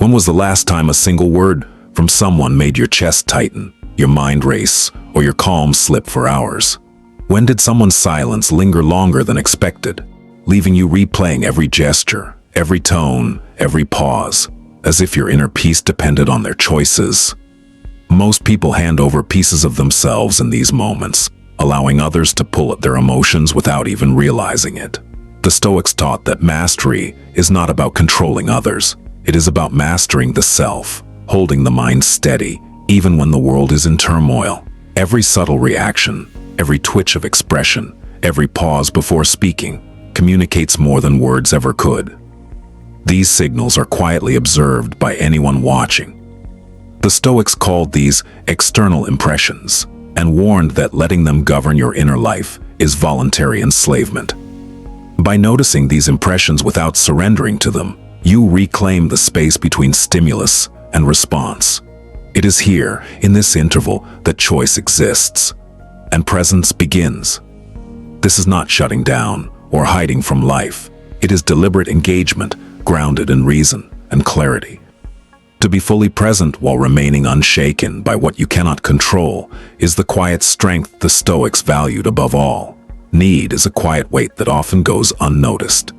When was the last time a single word from someone made your chest tighten, your mind race, or your calm slip for hours? When did someone's silence linger longer than expected, leaving you replaying every gesture, every tone, every pause, as if your inner peace depended on their choices? Most people hand over pieces of themselves in these moments, allowing others to pull at their emotions without even realizing it. The Stoics taught that mastery is not about controlling others. It is about mastering the self, holding the mind steady, even when the world is in turmoil. Every subtle reaction, every twitch of expression, every pause before speaking, communicates more than words ever could. These signals are quietly observed by anyone watching. The Stoics called these external impressions and warned that letting them govern your inner life is voluntary enslavement. By noticing these impressions without surrendering to them, you reclaim the space between stimulus and response. It is here, in this interval, that choice exists, and presence begins. This is not shutting down or hiding from life. It is deliberate engagement, grounded in reason and clarity. To be fully present while remaining unshaken by what you cannot control is the quiet strength the Stoics valued above all. Need is a quiet weight that often goes unnoticed,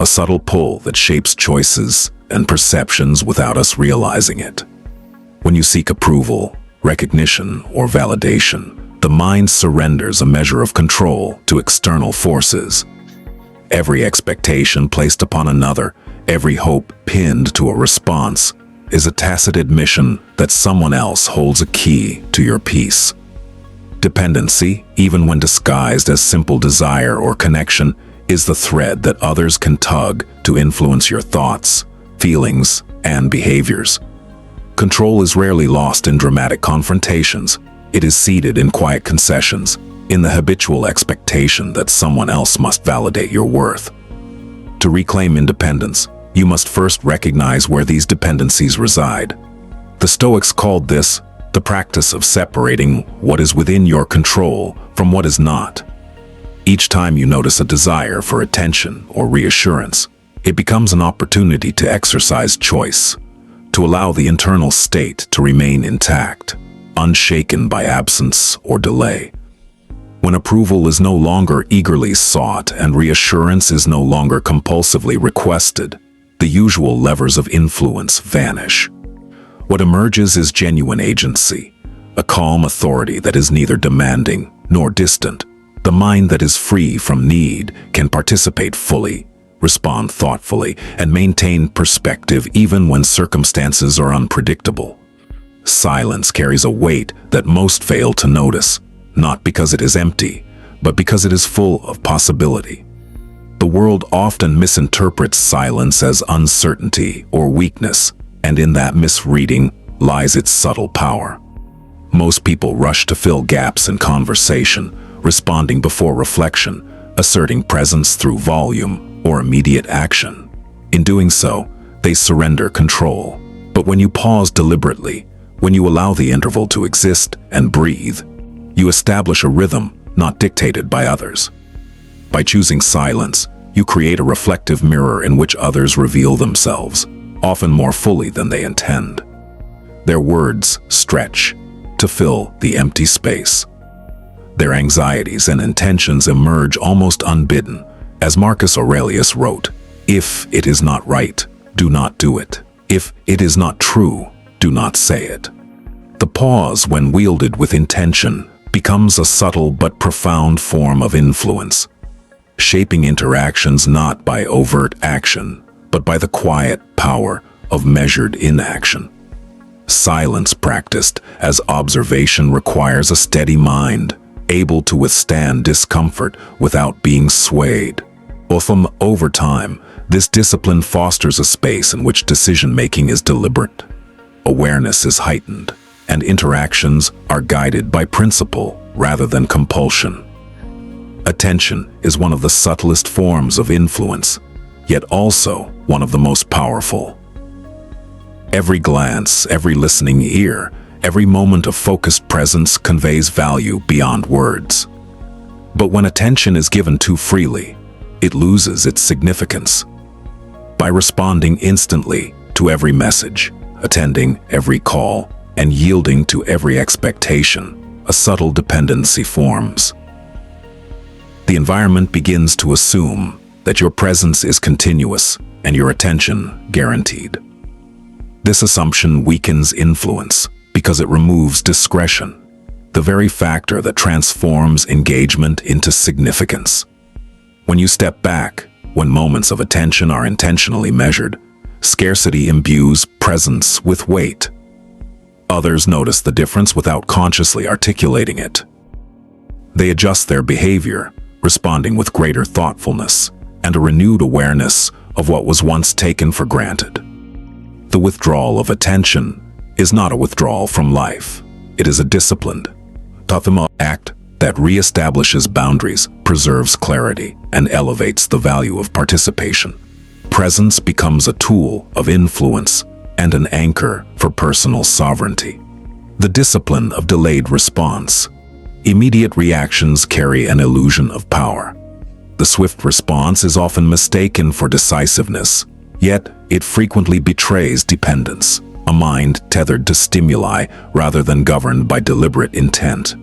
a subtle pull that shapes choices and perceptions without us realizing it. When you seek approval, recognition, or validation, the mind surrenders a measure of control to external forces. Every expectation placed upon another, every hope pinned to a response, is a tacit admission that someone else holds a key to your peace. Dependency, even when disguised as simple desire or connection, is the thread that others can tug to influence your thoughts, feelings, and behaviors. Control is rarely lost in dramatic confrontations. It is seated in quiet concessions, in the habitual expectation that someone else must validate your worth. To reclaim independence, you must first recognize where these dependencies reside. The Stoics called this the practice of separating what is within your control from what is not. Each time you notice a desire for attention or reassurance, it becomes an opportunity to exercise choice, to allow the internal state to remain intact, unshaken by absence or delay. When approval is no longer eagerly sought and reassurance is no longer compulsively requested, the usual levers of influence vanish. What emerges is genuine agency, a calm authority that is neither demanding nor distant. The mind that is free from need can participate fully, respond thoughtfully, and maintain perspective even when circumstances are unpredictable. Silence carries a weight that most fail to notice, not because it is empty, but because it is full of possibility. The world often misinterprets silence as uncertainty or weakness, and in that misreading lies its subtle power. Most people rush to fill gaps in conversation, responding before reflection, asserting presence through volume or immediate action. In doing so, they surrender control. But when you pause deliberately, when you allow the interval to exist and breathe, you establish a rhythm not dictated by others. By choosing silence, you create a reflective mirror in which others reveal themselves, often more fully than they intend. Their words stretch to fill the empty space. Their anxieties and intentions emerge almost unbidden. As Marcus Aurelius wrote, "If it is not right, do not do it. If it is not true, do not say it." The pause, when wielded with intention, becomes a subtle but profound form of influence, shaping interactions not by overt action, but by the quiet power of measured inaction. Silence practiced as observation requires a steady mind, able to withstand discomfort without being swayed. Over time, this discipline fosters a space in which decision-making is deliberate, awareness is heightened, and interactions are guided by principle rather than compulsion. Attention is one of the subtlest forms of influence, yet also one of the most powerful. Every glance, every listening ear, every moment of focused presence conveys value beyond words. But when attention is given too freely, it loses its significance. By responding instantly, to every message, attending every call, and yielding to every expectation, a subtle dependency forms. The environment begins to assume that your presence is continuous and your attention guaranteed. This assumption weakens influence because it removes discretion, the very factor that transforms engagement into significance. When you step back, when moments of attention are intentionally measured, scarcity imbues presence with weight. Others notice the difference without consciously articulating it. They adjust their behavior, responding with greater thoughtfulness and a renewed awareness of what was once taken for granted. The withdrawal of attention is not a withdrawal from life. It is a disciplined, thoughtful act that reestablishes boundaries, preserves clarity, and elevates the value of participation. Presence becomes a tool of influence and an anchor for personal sovereignty. The discipline of delayed response. Immediate reactions carry an illusion of power. The swift response is often mistaken for decisiveness, yet it frequently betrays dependence, a mind tethered to stimuli rather than governed by deliberate intent.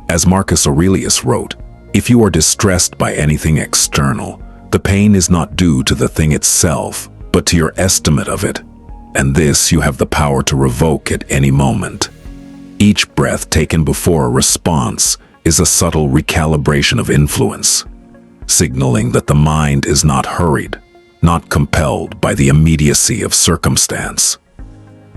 As Marcus Aurelius wrote, "If you are distressed by anything external, the pain is not due to the thing itself, but to your estimate of it, and this you have the power to revoke at any moment." Each breath taken before a response is a subtle recalibration of influence, signaling that the mind is not hurried, not compelled by the immediacy of circumstance.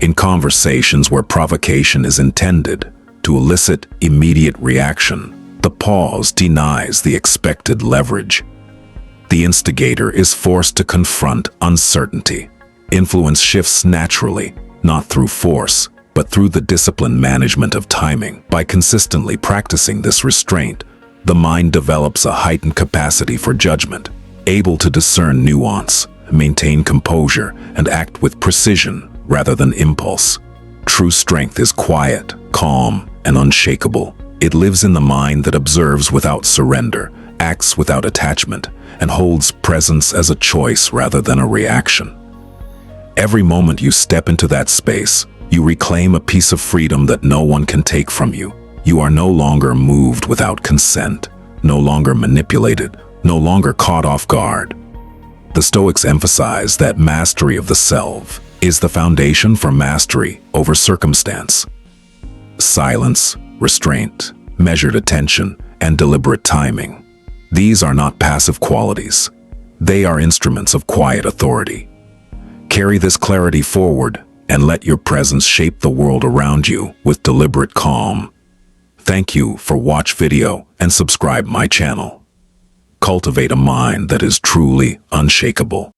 In conversations where provocation is intended to elicit immediate reaction, the pause denies the expected leverage. The instigator is forced to confront uncertainty. Influence shifts naturally, not through force, but through the disciplined management of timing. By consistently practicing this restraint, the mind develops a heightened capacity for judgment, able to discern nuance, maintain composure, and act with precision rather than impulse. True strength is quiet, calm, and unshakable. It lives in the mind that observes without surrender, acts without attachment, and holds presence as a choice rather than a reaction. Every moment you step into that space, you reclaim a piece of freedom that no one can take from you. You are no longer moved without consent, no longer manipulated, no longer caught off guard. The Stoics emphasize that mastery of the self is the foundation for mastery over circumstance. Silence, restraint, measured attention, and deliberate timing. These are not passive qualities. They are instruments of quiet authority. Carry this clarity forward and let your presence shape the world around you with deliberate calm. Thank you for watch video and subscribe my channel. Cultivate a mind that is truly unshakable.